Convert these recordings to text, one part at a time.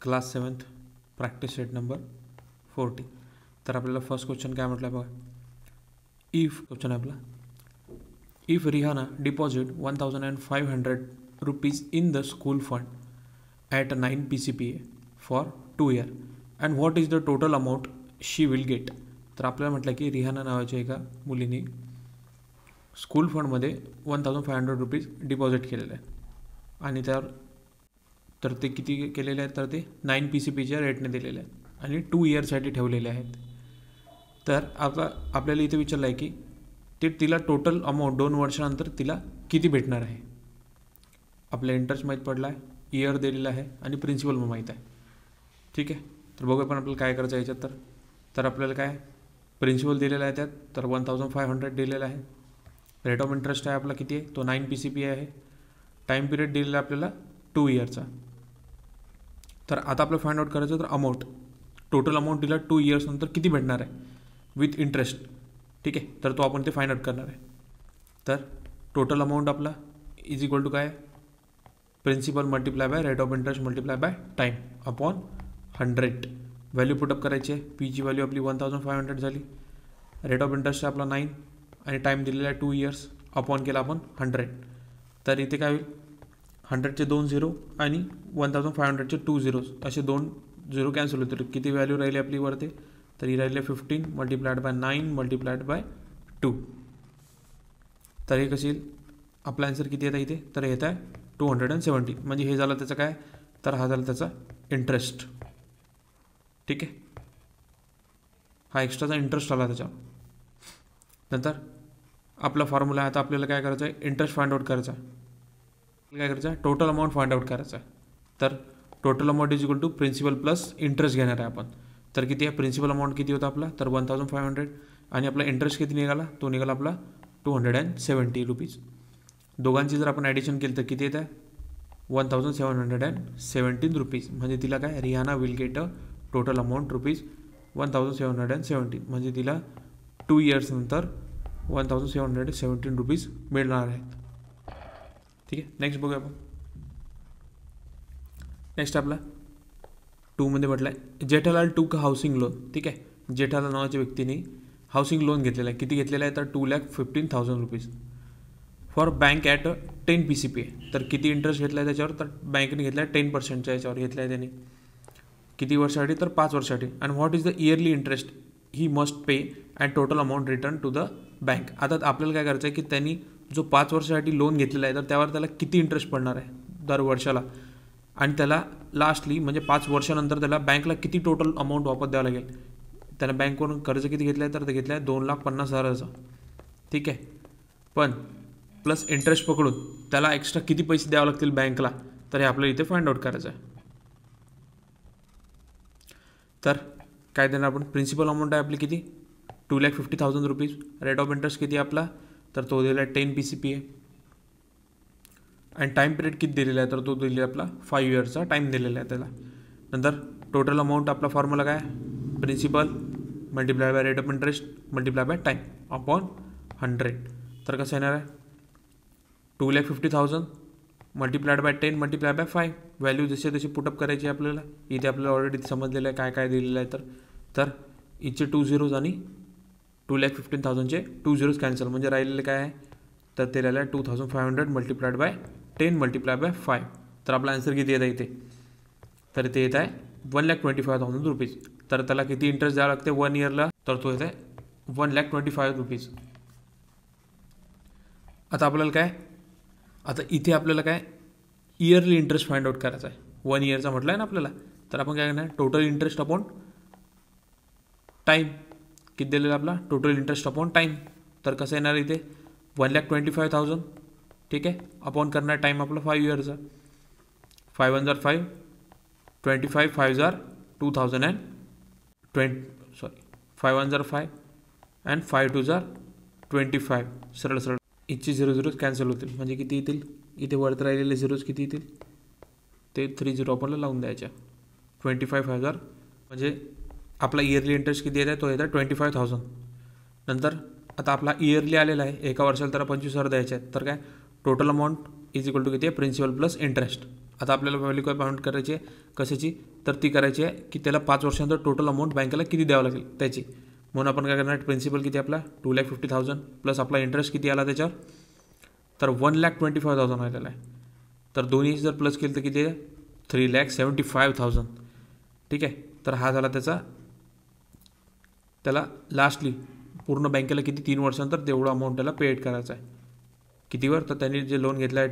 Class 7th practice set number 40. तर आपल्याला first question काय म्हटलं बघा. इफ क्वेश्चन आहे आपला, if Rihanna deposit 1500 rupees in the school fund at 9 PCPA for 2 year and what is the total amount she will get. तर आपल्याला म्हटलं की रिहाना नावाच्या एका मुलीने स्कूल फंडमध्ये 1500 रुपीज डिपॉझिट केलेलं आहे आणि त्यावर तर ते किती केलेले आहेत, तर ते 9 PCPच्या रेटने दिलेले आहेत आणि 2 yearसाठी ठेवलेले आहेत. तर आपल्याला इथे विचारलं आहे की तिला टोटल अमाऊंट 2 वर्षानंतर तिला किती भेटणार आहे. आपल्या इंटरेस्ट माहीत पडला आहे, इयर दिलेला आहे आणि प्रिन्सिपल पण माहीत आहे. ठीक आहे, तर बघूया पण आपल्याला काय करायचं याच्यात. तर आपल्याला काय प्रिन्सिपल दिलेला आहे त्यात, तर 1500 दिलेला आहे. रेट ऑफ इंटरेस्ट आहे आपला किती आहे, तो 9 PCP आहे. टाईम पिरियड दिलेला आहे आपल्याला 2 yearचा. तर आता आपलं फाइंड आउट करायचं, तर अमाऊंट टोटल अमाऊंट तिला 2 years नंतर किती भेटणार आहे विथ इंटरेस्ट. ठीक आहे, तर तो आपण ते फाइंड आउट करणार आहे. तर टोटल अमाऊंट आपला इज इक्वल टू काय, principal multiply by rate of interest multiply by time upon 100. Value put up करायची आहे. पीची व्हॅल्यू आपली 1500 झाली. रेट ऑफ इंटरेस्ट आहे आपला 9 आणि टाईम दिलेला आहे 2 years अपॉन केला आपण 100. तर इथे काय होईल, 100चे 2 0 आणि 1500चे 2 zeros असे 2 0 कॅन्सल होते. तर किती व्हॅल्यू राहिली आपली वरती, तर ही राहिली 15 मल्टिप्लाइड बाय 9 मल्टिप्लाइड बाय 2. तर हे कशी येईल, आपला आन्सर किती येतं इथे, तर येत आहे 270. म्हणजे हे झालं त्याचं काय, तर हा झाला त्याचा इंटरेस्ट. ठीक आहे, हा एक्स्ट्राचा इंटरेस्ट आला त्याच्या. नंतर आपला फॉर्म्युला आहे, आता आपल्याला काय करायचं आहे, इंटरेस्ट फाइंड आउट करायचा आहे. काय करायचं आहे, टोटल अमाऊंट फाइंड आउट करायचा आहे. तर total amount is equal to principal plus interest घेणार आहे आपण. तर किती आहे, प्रिन्सिपल अमाऊंट किती होता आपला, तर 1500 आणि आपला इंटरेस्ट किती निघाला, तो निघाला आपला 270 रुपीज. दोघांची जर आपण ॲडिशन केलं तर किती येत आहे, 1717 रुपीज. म्हणजे तिला काय, Rihanna will get a total amount rupees 1717. म्हणजे तिला 2 years नंतर 1717 रुपीज मिळणार आहेत. ठीक आहे, नेक्स्ट बघूया आपण. नेक्स्ट आपला 2 मध्ये म्हटलं आहे, जेठालाल टूक हाऊसिंग लोन. ठीक आहे, जेठालाल नावाच्या व्यक्तीने हाऊसिंग लोन घेतलेला आहे. किती घेतलेला आहे, तर 2,15,000 rupees for bank at 10 PCPA. तर किती इंटरेस्ट घेतला आहे त्याच्यावर, तर बँकेने घेतला आहे 10%च्या याच्यावर घेतला आहे त्याने. किती वर्षासाठी, तर 5 वर्षासाठी. And what is the yearly interest he must pay and total amount return to the bank. आता आपल्याला काय करायचं आहे की त्यांनी जो 5 वर्षासाठी लोन घेतलेला आहे, तर त्यावर त्याला किती इंटरेस्ट पडणार आहे दर वर्षाला, आणि त्याला लास्टली म्हणजे 5 वर्षानंतर त्याला बँकला किती टोटल अमाऊंट वापस द्यावं लागेल. त्याला बँकवरून कर्ज किती घेतलं आहे, तर ते घेतलं आहे 2,50,000. ठीक आहे, पण प्लस इंटरेस्ट पकडून त्याला एक्स्ट्रा किती पैसे द्यावे लागतील बँकला, तर हे आपल्याला इथे फाइंड आउट करायचं आहे. तर काय देणार आपण, प्रिन्सिपल अमाऊंट आहे आपली किती, 2,50,000 रुपीज. रेट ऑफ इंटरेस्ट किती आपला, तर तो दिलेला आहे 10 PCPA. आणि टाईम पिरियड किती दिलेला आहे, तर तो दिलेला आपला 5 yearsचा टाईम दिलेला आहे त्याला. नंतर टोटल अमाऊंट आपला फॉर्म्युला काय, principal multiply by rate of interest multiply by time upon 100. तर कसं येणार आहे, 2,50,000 multiplied by 10 multiply by 5. Value जसे तशी पुटअप करायची आपल्याला. इथे आपल्याला ऑलरेडी समजलेलं आहे काय काय दिलेलं आहे. तर इथचे 2 zeros आणि 2,15,000चे 2 zeros कॅन्सल. म्हणजे राहिलेले काय आहे, तर ते राहिलं आहे 2,500 मल्टिप्लायड बाय 10 मल्टिप्लाय बाय 5. तर आपला आन्सर किती येत आहे इथे, तर ते येत आहे 1,25,000 रुपीज. तर त्याला किती इंटरेस्ट द्यावं लागते 1 yearला, तर तो येत आहे 1,25,000 रुपीज. आता आपल्याला काय, आता इथे आपल्याला काय इयरली इंटरेस्ट फाइंड आउट करायचा आहे. 1 yearचा म्हटलं आहे ना आपल्याला. तर आपण काय करणार, टोटल इंटरेस्ट अपॉन टाईम किती दिलेला आपला, टोटल इंटरेस्ट अपॉन टाईम. तर कसं येणार इथे 1,25,000. ठीक आहे, अपॉन करणार टाईम आपला 5 yearsचा. 5 1 5, 25 5 2020 सॉरी 5 1 5 अँड 5 2 25. सरळ सरळ इथचे 0 zeros कॅन्सल होतील. म्हणजे किती येतील, इथे वरत राहिलेले zeros किती येतील, ते 3 0 आपल्याला लावून द्यायच्या. 25,000 म्हणजे आपला इयरली इंटरेस्ट किती येत आहे, तो येत आहे 25,000. नंतर आता आपला इयरली आलेला आहे, एका वर्षाला त्याला 25,000 द्यायचे आहेत. तर काय total amount is equal to किती आहे, प्रिन्सिपल प्लस इंटरेस्ट. आता आपल्याला व्हॅल्यू काय फाउंड करायची आहे कशाची, तर ती करायची आहे की त्याला 5 वर्षानंतर टोटल अमाऊंट बँकेला किती द्यावं लागेल त्याची. म्हणून आपण काय करणार, प्रिन्सिपल किती आपला 2,50,000 प्लस आपला इंटरेस्ट किती आला त्याच्यावर, तर 1,25,000 आलेला आहे. तर दोन्ही जर प्लस केलं तर किती आहे 3,75,000. ठीक आहे. तर हा झाला त्याला लास्टली पूर्ण बँकेला किती 3 वर्षानंतर तेवढं अमाऊंट त्याला पेड करायचं आहे. कितीवर, तर त्यांनी जे लोन घेतलं आहे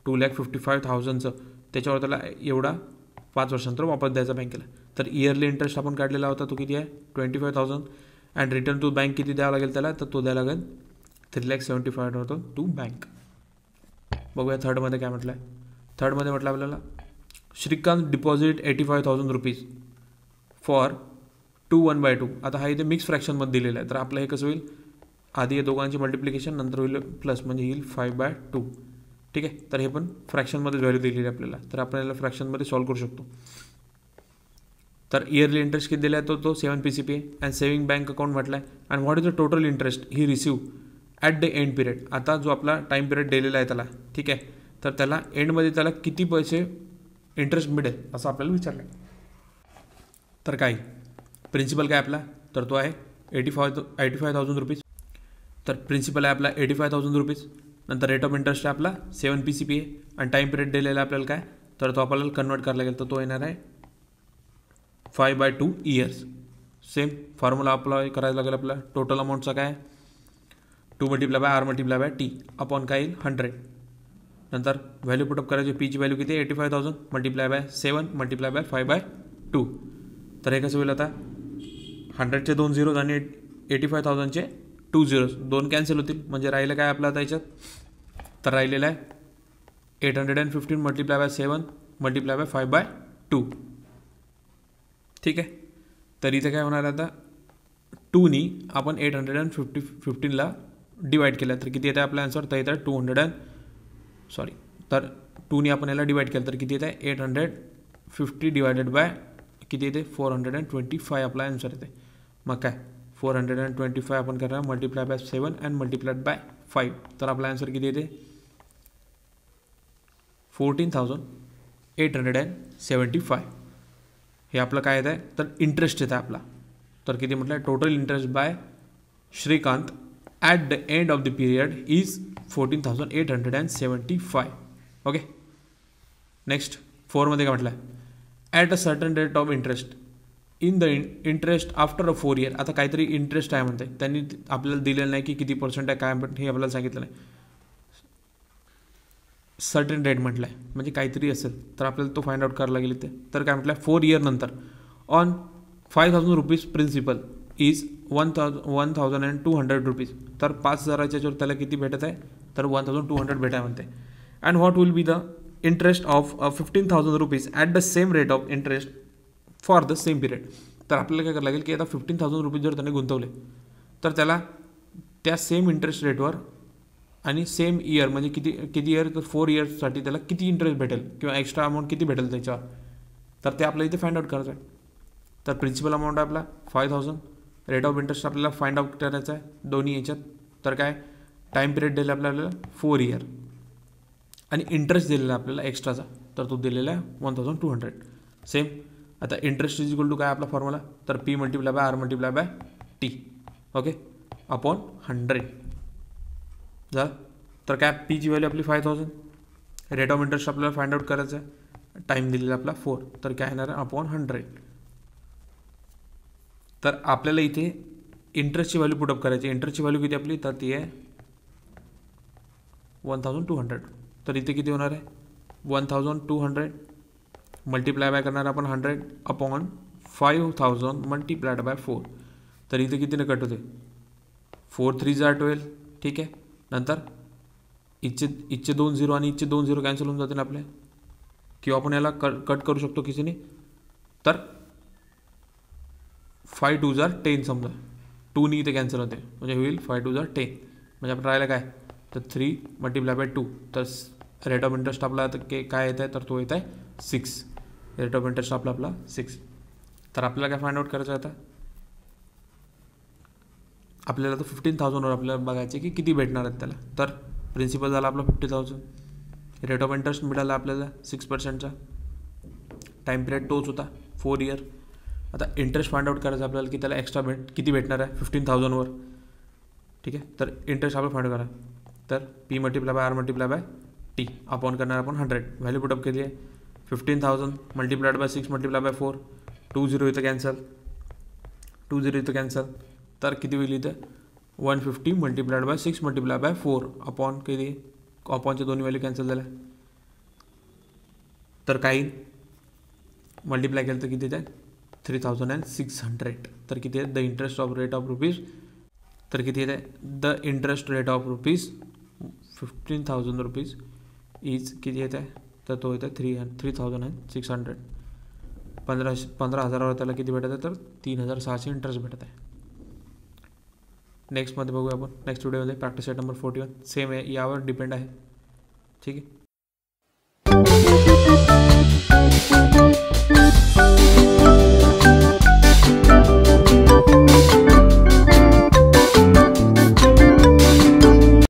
2,55,000चं त्याच्यावर त्याला एवढा 5 वर्षानंतर वापस द्यायचा बँकेला. तर इयरली इंटरेस्ट आपण काढलेला होता तो किती आहे 25,000 अँड रिटर्न टू बँक किती द्यावा लागेल त्याला, तर तो द्यावा लागेल 3,75,000 टू बँक. बघूया थर्डमध्ये काय म्हटलं आहे. थर्डमध्ये म्हटलं आपल्याला श्रीकांत डिपॉझिट 85,000 रुपीज फॉर 2/1/2. आता हा इथे मिक्स फ्रॅक्शनमध्ये दिलेला आहे. तर आपलं हे कसं होईल, आधी या दोघांची मल्टिप्लिकेशन नंतर होईल प्लस म्हणजे येईल 5/2. ठीक आहे. तर हे पण फ्रॅक्शनमध्ये व्हॅल्यू दिलेली आहे आपल्याला, तर आपण याला फ्रॅक्शनमध्ये सॉल्व्ह करू शकतो. तर इयरली इंटरेस्ट किती दिला आहे तो 7 PCP आहे अँड सेव्हिंग बँक अकाउंट म्हटलं आहे. And what is the total interest he receive at the end period. आता जो आपला टाईम पिरियड दिलेला आहे त्याला, ठीक आहे, तर त्याला एंडमध्ये त्याला किती पैसे इंटरेस्ट मिळेल असं आपल्याला विचारलं आहे. तर काय प्रिन्सिपल काय आपला, तर तो आहे 85,000 रुपीज. तर प्रिन्सिपल आहे आपला 85,000 रुपीज. नंतर रेट ऑफ इंटरेस्ट आहे आपला 7 PCP आहे आणि टाईम पिरियड दिलेला आहे आपल्याला काय, तर तो आपल्याला कन्वर्ट करायला लागेल. तर तो येणार आहे 5/2 इयर्स. सेम फॉर्म्युला अप्लाय करायला लागेल आपला. टोटल अमाऊंटचा काय 2 × R × T अपॉन काय येईल 100. नंतर व्हॅल्यू पुटअप करायची, पीची व्हॅल्यू किती 85,000 × 7 × 5/2. तर हे कसं होईल आता 100चे 2 झिरोज आणि 85,000चे 2 झिरोज, 2 कॅन्सल होतील. म्हणजे राहिलं काय आपलं आता याच्यात, तर राहिलेलं आहे 815 × 7 × 5/2. ठीक आहे. तर इथे काय होणार आता 2नी आपण 815ला डिवाईड केलं तर किती येतं आपला आन्सर, तर येतं 2नी आपण याला डिवाईड केलं तर किती येतं 850 डिवायडेड बाय किती येते 425 आपला आन्सर येते. मग काय 425 आपण करणार multiply by 7 and multiplied bye 5. तर आपला आन्सर किती येते 14,875. हे आपलं काय येतं आहे, तर इंटरेस्ट येतं आपला. तर किती म्हटलं आहे total interest by Shrikant at the end of the period is 14,875. Okay. Next 4मध्ये काय म्हटलं आहे, at a certain rate of interest in the interest after 4 year. आता काहीतरी इंटरेस्ट आहे म्हणते, त्यांनी आपल्याला दिलेलं नाही की किती पर्सेंट आहे काय, पण हे आपल्याला सांगितलं नाही. सर्टन रेट म्हटलं आहे म्हणजे काहीतरी असेल, तर आपल्याला तो फाइंड आउट करायला लागेल इथे. तर काय म्हटलं आहे 4 year नंतर on 5,000 rupees principal is 1,200 rupees. तर 5,000च्या याच्यावर त्याला किती भेटत आहे, तर 1,200 भेटाय म्हणते. And what will be the interest of 15,000 rupees at the same rate of interest for the same period. तर आपल्याला काय करायला लागेल की आता 15,000 रुपीज जर त्याने गुंतवले तर त्याला त्या सेम इंटरेस्ट रेटवर आणि सेम इयर म्हणजे किती इयर, तर 4 yearsसाठी त्याला किती इंटरेस्ट भेटेल किंवा एक्स्ट्रा अमाऊंट किती भेटेल त्याच्यावर, तर ते आपल्याला इथे फाइंड आउट करायचं आहे. तर प्रिन्सिपल अमाऊंट आहे आपला 5,000, रेट ऑफ इंटरेस्ट आपल्याला फाइंड आउट करायचं आहे दोन्ही याच्यात. तर काय टाईम पिरियड दिलेला आपल्याला 4 year आणि इंटरेस्ट दिलेला आपल्याला एक्स्ट्राचा, तर तो दिलेला आहे 1,200. सेम आता इंटरेस्ट इज इक्वल टू काय आपला फॉर्म्युला, तर P × R × T. Okay upon 100 झालं. तर काय पीची व्हॅल्यू आपली 5,000, रेट ऑफ इंटरेस्ट आपल्याला फाइंड आउट करायचं आहे, टाईम दिलेला आपला 4, तर काय येणार आहे अपॉन 100. तर आपल्याला इथे इंटरेस्टची व्हॅल्यू पुटअप करायची. इंटरेस्टची व्हॅल्यू किती आपली, तर ती आहे 1,200. तर इथे किती होणार आहे 1,200 मल्टिप्लाय बाय करणार आपण 100 अपॉन 5,000 मल्टिप्लायड बाय 4. तर इथे कितीने कट होते 4 3 = 12. ठीक आहे. नंतर इथचे 2 0 आणि इथचे 2 0 कॅन्सल होऊन जाते ना आपले, किंवा आपण याला कट करू शकतो किसीने. तर 5 2 = 10 समजा, 2नी इथे कॅन्सल होते म्हणजे होईल 5 2 = 10. म्हणजे आपण राहिलं काय, तर 3 × 2. तर रेट ऑफ इंटरेस्ट आपला काय येत आहे, तर तो येत आहे 6. रेट ऑफ इंटरेस्ट आपला 6. तर आपल्याला काय फाइंड आउट करायचं आहे आता, आपल्याला तर 15,000वर आपल्याला बघायचे की किती भेटणार आहेत त्याला. तर प्रिन्सिपल झाला आपला 50,000, रेट ऑफ इंटरेस्ट मिळाला आपल्याला 6%चा. टाईम पिरियड तोच होता 4 इयर. आता इंटरेस्ट फाइंड आउट करायचं आपल्याला की त्याला एक्स्ट्रा किती भेटणार आहे 15,000वर. ठीक आहे, तर इंटरेस्ट आपल्याला फाइंड करा. तर P multiply by R multiply by T upon करणार आपण 100. व्हॅल्यू पुटअप केली आहे 15,000 मल्टिप्लाइड बाय 6 मल्टिप्लाय बाय 4. 20 इथं कॅन्सल, 20 इथं कॅन्सल. तर किती होईल इथं 150 multiplied by 6 multiply by 4 upon किती, अपॉनच्या दोन्ही व्हॅल्यू कॅन्सल झाल्या. तर काही मल्टिप्लाय केलं तर किती येत आहे 3,600. तर किती आहे the interest of rate of rupees, तर किती येत आहे the interest rate of rupees 15,000 rupees is किती येत आहे, तर तो येत आहे 3,600. 15,000वर त्याला किती भेटत आहे तर 3,600 इंटरेस्ट भेटत आहे. नेक्स्टमध्ये बघूया आपण नेक्स्ट व्हिडिओमध्ये प्रॅक्टिस सेट नंबर 41. सेम आहे, यावर डिपेंड आहे. ठीक आहे.